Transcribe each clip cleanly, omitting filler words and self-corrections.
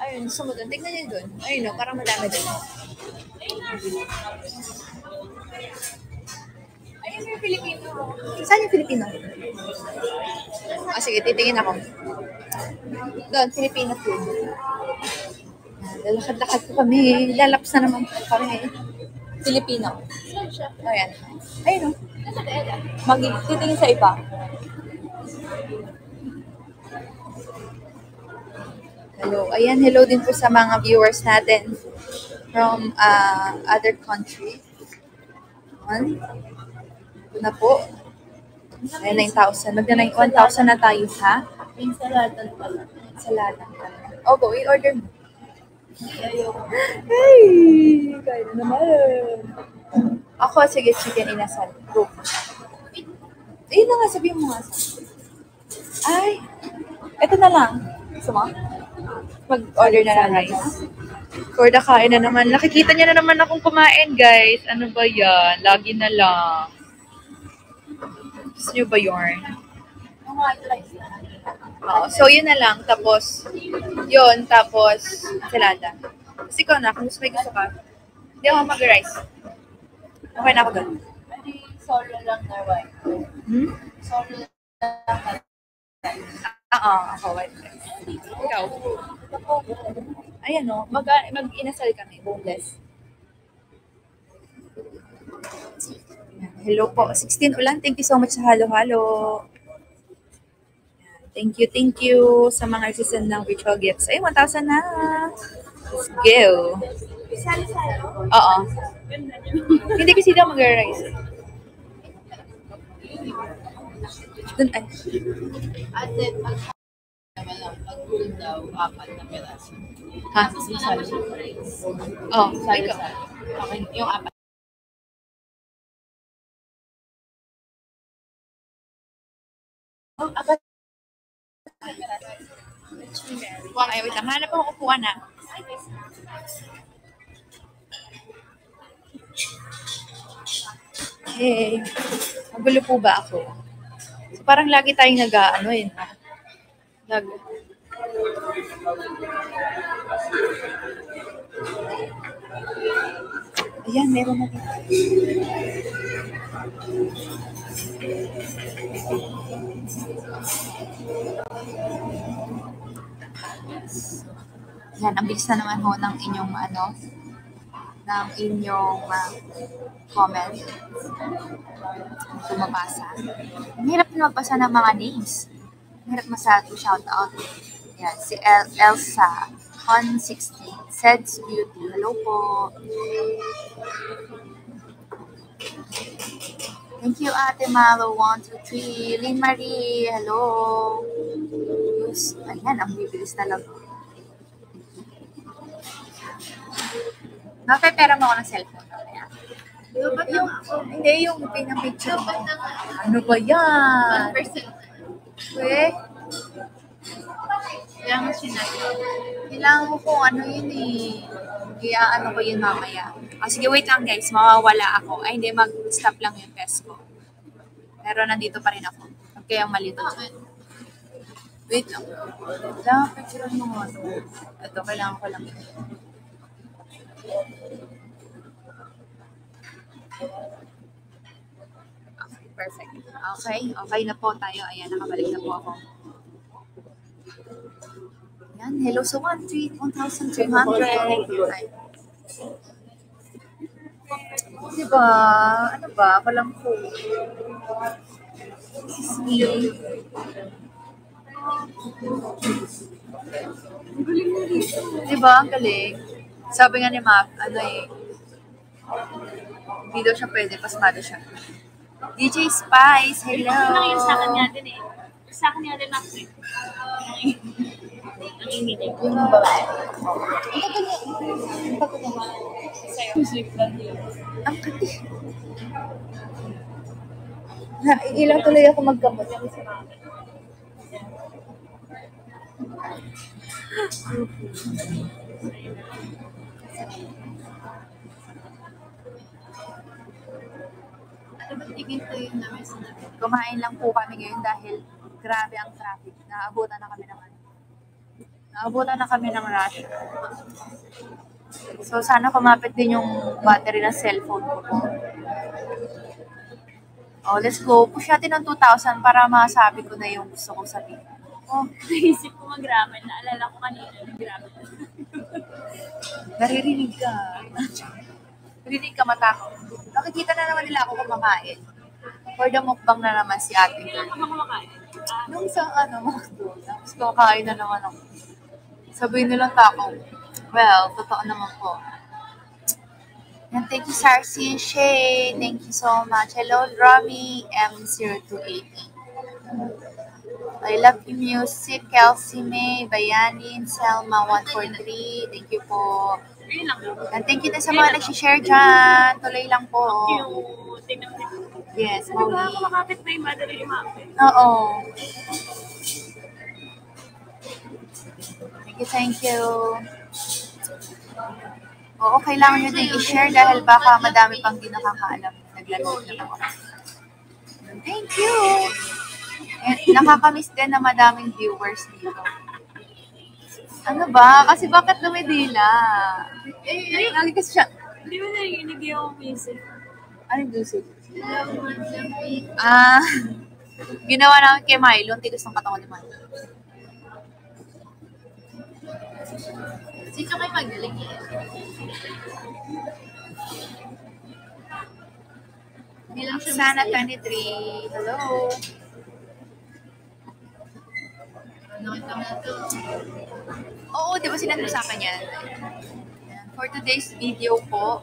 Ayun, sumunod. Tignan niyo doon. Ayun, no, parang madami doon. Ayun yung Filipino. Saan yung Filipino? Sige, titingin ako. Doon, Filipino food. Lalakad-lakad po kami. Lalaps na naman po kami. Filipino. Ayan. Ayun, no. Titingin sa iba. Hello. Ayan, hello din po sa mga viewers natin from other country. Ito na po. Ayan, 9,000. Magna 1,000 na tayo, ha? Insaladan pala. Insaladan pala. O, go. I-order mo. Hey! Kaya naman. Ako, sige, chicken inasal. Go. Ayun na nga, sabihin mo nga. Ay! Ito na lang. Gusto mo? Mag-order na lang rice. For the kain na naman. Nakikita niya na naman akong kumain, guys. Ano ba yan? Lagi na lang. Gusto niyo ba yun? So, yun na lang. Tapos, ensalada. Kasi ikaw na, kung may gusto ka. Hindi ako mag-rice. Okay na ako doon. Solo lang na white. Solo lang na Ako white rice. Ikaw? Ayan o, mag-inasal kami, boneless. Hello po, 16 ulan. Thank you so much sa halo-halo. Thank you sa mga nagsisend ng virtual gifts. Ay, 1,000 na. Let's go. Salo-salo? Oo. Hindi kasi daw mag-rice. Dun, ay. At then, pag-ulan daw, 4 na peraso. Ha? Tapos masama siyang rice. Oh, ikaw. Salo-salo. Okay, yung 4. Ay, wait lang. Hanap ako upuan na. Hey, magulo po ba ako? So, parang lagi tayong nag-ano yun. Ayan, meron na dito. Yan, ang bilis na naman ho ng inyong comment. Sumabasa. Ang hirap na magbasa ng mga names. Ang hirap to shout out. Yan, si Elsa, Con 16, Seds Beauty. Hello po. Thank you, Ate Malo. 1, 2, 3. Lynn Marie, hello. Ayan, ang bibilis talaga. Napepera mo ako ng cellphone. Hindi, yung pinang-picture mo. Ano ba yan? 1%. Kailangan sinabi. Kailangan mo kung ano yun eh. Kaya ano ko yun mamaya. Sige, wait lang guys. Mawawala ako. Ay, hindi. Mag-stop lang yung test ko. Pero nandito pa rin ako. Huwag kayang malito. Wait lang. Kailangan picture mo mo. Ito, kailangan ko lang. Okay, perfect. Okay na po tayo. Ayan, nakabalik na po ako. Yan, hello sa 1,300. Diba? Ano ba? Ako lang po. Diba? Ang galing. Sabi nga ni Mac, hindi daw siya pwede, pasmado siya. DJ Spice, hello! Ano lang yung sa akin nga din eh. Sa akin nga din ako eh. Ang ingin. Yung babae. Ang kati. Ilang tuloy ako magkamot. Ano ba tingin ko yung namin sinabi? Kumain lang po kami ngayon dahil grabe ang traffic. Naabutan na kami ng rush. So, sana kumapit din yung battery ng cellphone ko po. Oh, let's go. Push natin ng 2,000 para masabi ko na yung gusto kong sabihin. Oh, naisip ko mag-ramen. Naalala ko kanina nag-ramen. Naririnig ka. Naririnig ka matako. Nakikita na naman nila ako kumakain. For the mukbang na naman si ate. Kailan ka ba kumakain? Nung isang McDo, tapos kumakain na naman ako. Sabihin nilang tako. Well, totoo naman po. And thank you, Sarcy and Shay. Thank you so much. Hello, Romy M0280. I love you, music. Kelsey May, Bayanin, Selma 143. Thank you po. Ayun lang. And thank you din sa mga nag-share dyan. Tuloy lang po. Cute. Tingnan mo. Yes, Ano ba? Molly. Kumakapit na yung battery umapit. Oo. Thank you. Oo, kailangan nyo din i-share dahil baka madami pang di nakakaalam. Naglalog na ako. Thank you. And nakakamiss din na madaming viewers dito. Ano ba? Kasi bakit lumidila? Lagi kasi siya. Hindi mo narinig yung music. Anong music? Ah, ginawa namin kay Milo. Ang tigas ng katawan ni Milo. Sino kayo magaling eh? Bilang siya Sana 23. Hello. nakita mo na to. Oo, di ba sinabi sa akin yan? For today's video po,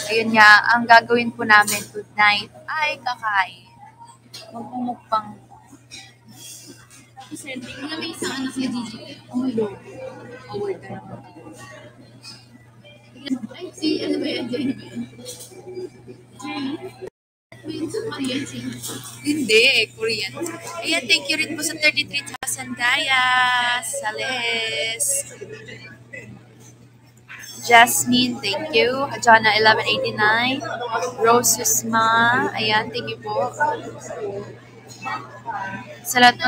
ayun nga, ang gagawin po namin tonight ay kakain. Magmumukbang. Sending na may isang anak ni Gigi. Ulo. Award na naman. Ay, si ano ba yan? Jenny ba yan? Queen sa Korean singer. Hindi, Korean. Ayan, thank you rin po sa 33,000 Gaya. Sales. Jasmine, thank you. Jana 1189. Rose Susma. Ayan, thank you po. Sa lahat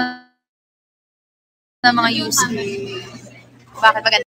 ng mga user. Bakit maganda?